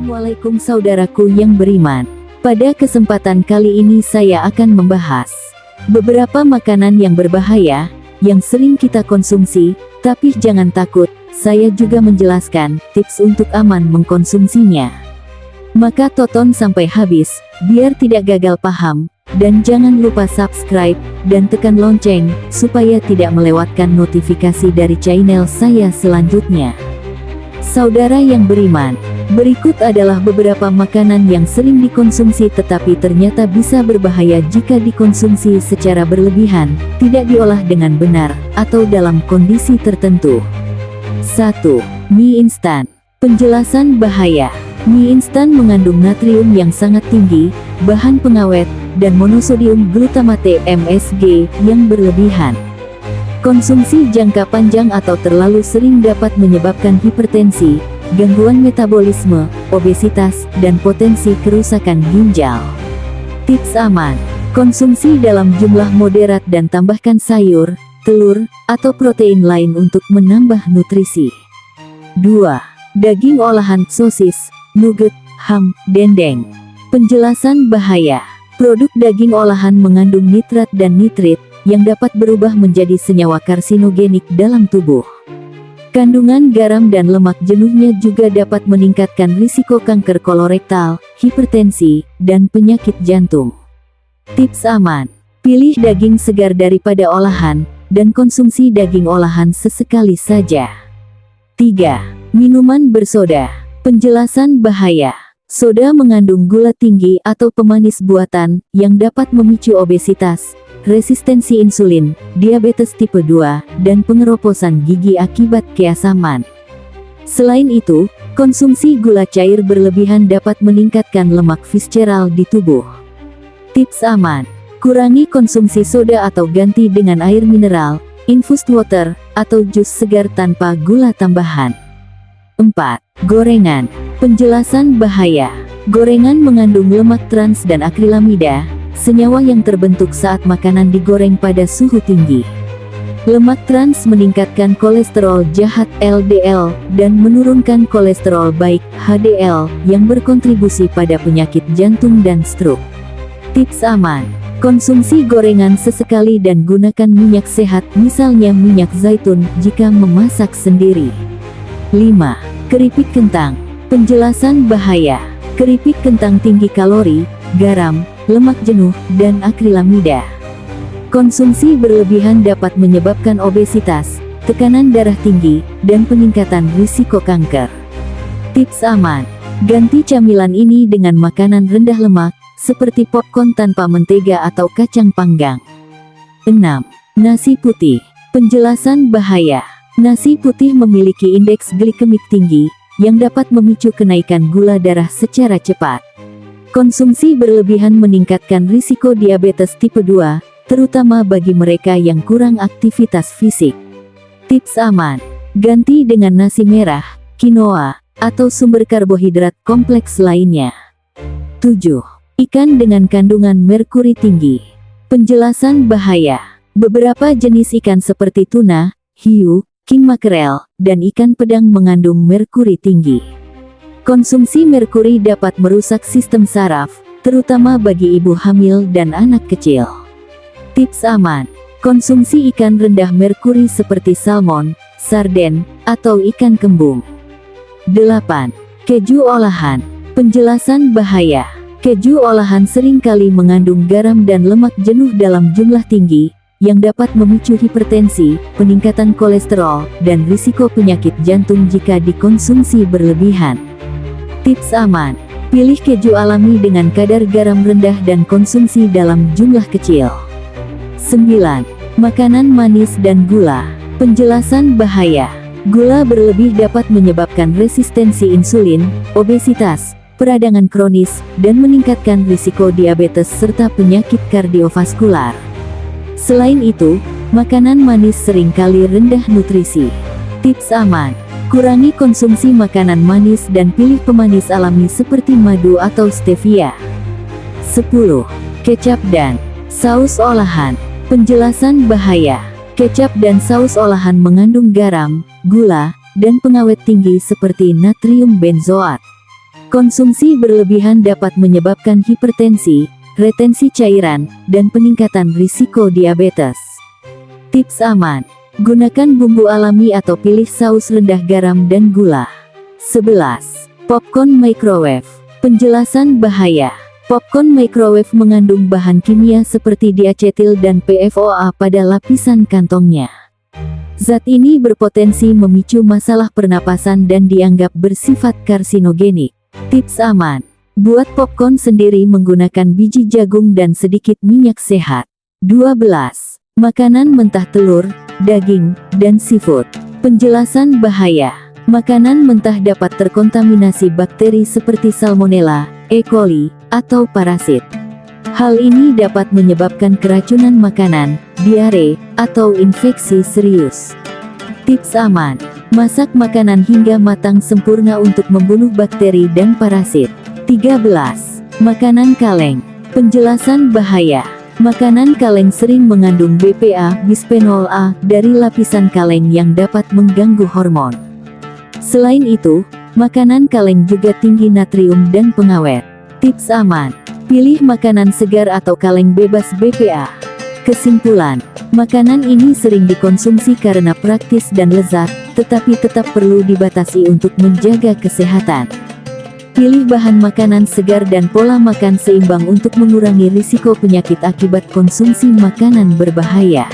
Assalamualaikum saudaraku yang beriman. Pada kesempatan kali ini saya akan membahas beberapa makanan yang berbahaya, yang sering kita konsumsi, tapi jangan takut, saya juga menjelaskan tips untuk aman mengkonsumsinya. Maka tonton sampai habis, biar tidak gagal paham, dan jangan lupa subscribe, dan tekan lonceng, supaya tidak melewatkan notifikasi dari channel saya selanjutnya. Saudara yang beriman, berikut adalah beberapa makanan yang sering dikonsumsi tetapi ternyata bisa berbahaya jika dikonsumsi secara berlebihan, tidak diolah dengan benar, atau dalam kondisi tertentu. 1. Mie instan. Penjelasan bahaya. Mie instan mengandung natrium yang sangat tinggi, bahan pengawet, dan monosodium glutamate (MSG) yang berlebihan. Konsumsi jangka panjang atau terlalu sering dapat menyebabkan hipertensi, gangguan metabolisme, obesitas, dan potensi kerusakan ginjal. Tips aman: konsumsi dalam jumlah moderat dan tambahkan sayur, telur, atau protein lain untuk menambah nutrisi. 2. Daging olahan, sosis, nugget, ham, dendeng. Penjelasan bahaya. Produk daging olahan mengandung nitrat dan nitrit, yang dapat berubah menjadi senyawa karsinogenik dalam tubuh. Kandungan garam dan lemak jenuhnya juga dapat meningkatkan risiko kanker kolorektal, hipertensi, dan penyakit jantung. Tips aman: pilih daging segar daripada olahan, dan konsumsi daging olahan sesekali saja. 3. Minuman bersoda. Penjelasan bahaya. Soda mengandung gula tinggi atau pemanis buatan, yang dapat memicu obesitas, resistensi insulin, diabetes tipe 2, dan pengeroposan gigi akibat keasaman. Selain itu, konsumsi gula cair berlebihan dapat meningkatkan lemak visceral di tubuh. Tips aman: kurangi konsumsi soda atau ganti dengan air mineral, infused water, atau jus segar tanpa gula tambahan. 4. Gorengan. Penjelasan bahaya. Gorengan mengandung lemak trans dan akrilamida, senyawa yang terbentuk saat makanan digoreng pada suhu tinggi. Lemak trans meningkatkan kolesterol jahat (LDL) dan menurunkan kolesterol baik (HDL) yang berkontribusi pada penyakit jantung dan stroke. Tips aman: konsumsi gorengan sesekali dan gunakan minyak sehat, misalnya minyak zaitun, jika memasak sendiri. 5. Keripik kentang. Penjelasan bahaya. Keripik kentang tinggi kalori, garam, lemak jenuh, dan akrilamida. Konsumsi berlebihan dapat menyebabkan obesitas, tekanan darah tinggi, dan peningkatan risiko kanker. Tips aman: ganti camilan ini dengan makanan rendah lemak, seperti popcorn tanpa mentega atau kacang panggang. 6. Nasi putih. Penjelasan bahaya. Nasi putih memiliki indeks glikemik tinggi, yang dapat memicu kenaikan gula darah secara cepat. Konsumsi berlebihan meningkatkan risiko diabetes tipe 2, terutama bagi mereka yang kurang aktivitas fisik. Tips aman: ganti dengan nasi merah, quinoa, atau sumber karbohidrat kompleks lainnya. 7. Ikan dengan kandungan merkuri tinggi. Penjelasan bahaya. Beberapa jenis ikan seperti tuna, hiu, king makerel, dan ikan pedang mengandung merkuri tinggi. Konsumsi merkuri dapat merusak sistem saraf, terutama bagi ibu hamil dan anak kecil. Tips aman: konsumsi ikan rendah merkuri seperti salmon, sarden, atau ikan kembung. 8. Keju olahan. Penjelasan bahaya. Keju olahan seringkali mengandung garam dan lemak jenuh dalam jumlah tinggi, yang dapat memicu hipertensi, peningkatan kolesterol, dan risiko penyakit jantung jika dikonsumsi berlebihan. Tips aman: pilih keju alami dengan kadar garam rendah dan konsumsi dalam jumlah kecil. 9. Makanan manis dan gula. Penjelasan bahaya. Gula berlebih dapat menyebabkan resistensi insulin, obesitas, peradangan kronis, dan meningkatkan risiko diabetes serta penyakit kardiovaskular. Selain itu, makanan manis seringkali rendah nutrisi. Tips aman: kurangi konsumsi makanan manis dan pilih pemanis alami seperti madu atau stevia. 10. Kecap dan saus olahan. Penjelasan bahaya. Kecap dan saus olahan mengandung garam, gula, dan pengawet tinggi seperti natrium benzoat. Konsumsi berlebihan dapat menyebabkan hipertensi, retensi cairan, dan peningkatan risiko diabetes. Tips aman: gunakan bumbu alami atau pilih saus rendah garam dan gula. 11. Popcorn microwave. Penjelasan bahaya. Popcorn microwave mengandung bahan kimia seperti diacetil dan PFOA pada lapisan kantongnya. Zat ini berpotensi memicu masalah pernapasan dan dianggap bersifat karsinogenik. Tips aman: buat popcorn sendiri menggunakan biji jagung dan sedikit minyak sehat. 12. Makanan mentah telur, daging, dan seafood. Penjelasan bahaya. Makanan mentah dapat terkontaminasi bakteri seperti Salmonella, E. coli, atau parasit. Hal ini dapat menyebabkan keracunan makanan, diare, atau infeksi serius. Tips aman: masak makanan hingga matang sempurna untuk membunuh bakteri dan parasit. 13. Makanan kaleng. Penjelasan bahaya. Makanan kaleng sering mengandung BPA, bisphenol A, dari lapisan kaleng yang dapat mengganggu hormon. Selain itu, makanan kaleng juga tinggi natrium dan pengawet. Tips aman: pilih makanan segar atau kaleng bebas BPA. Kesimpulan: makanan ini sering dikonsumsi karena praktis dan lezat, tetapi tetap perlu dibatasi untuk menjaga kesehatan. Pilih bahan makanan segar dan pola makan seimbang untuk mengurangi risiko penyakit akibat konsumsi makanan berbahaya.